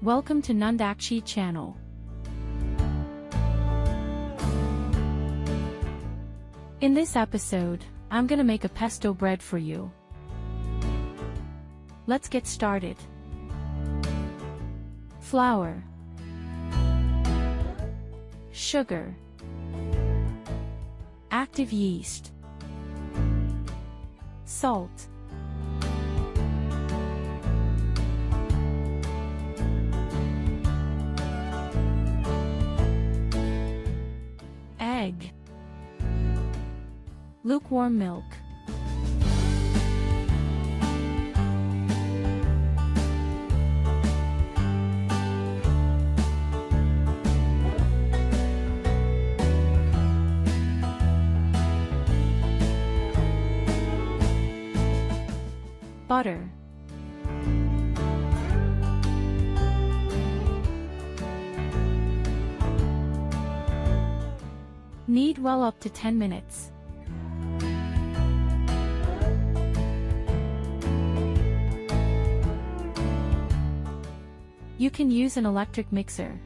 Welcome to Nandakshi channel. In this episode, I'm gonna make a pesto bread for you. Let's get started. Flour, sugar, active yeast, salt, egg, lukewarm milk, butter, knead well up to 10 minutes. You can use an electric mixer.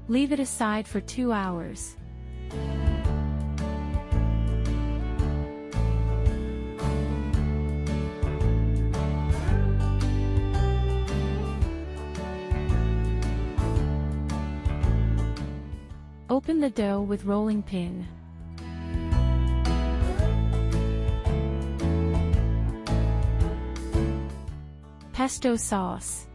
Leave it aside for 2 hours. Open the dough with rolling pin. Pesto sauce.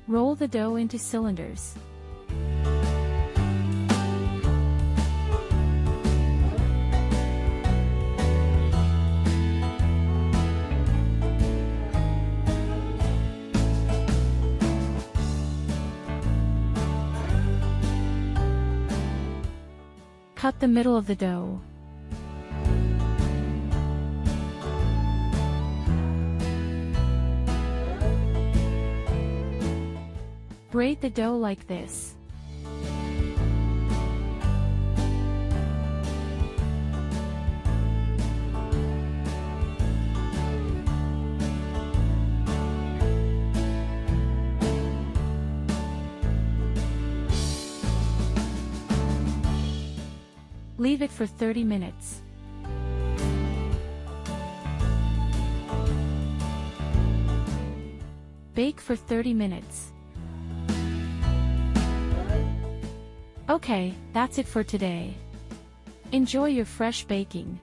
Roll the dough into cylinders. Cut the middle of the dough. Braid the dough like this. Leave it for 30 minutes. Bake for 30 minutes. Okay, that's it for today. Enjoy your fresh baking.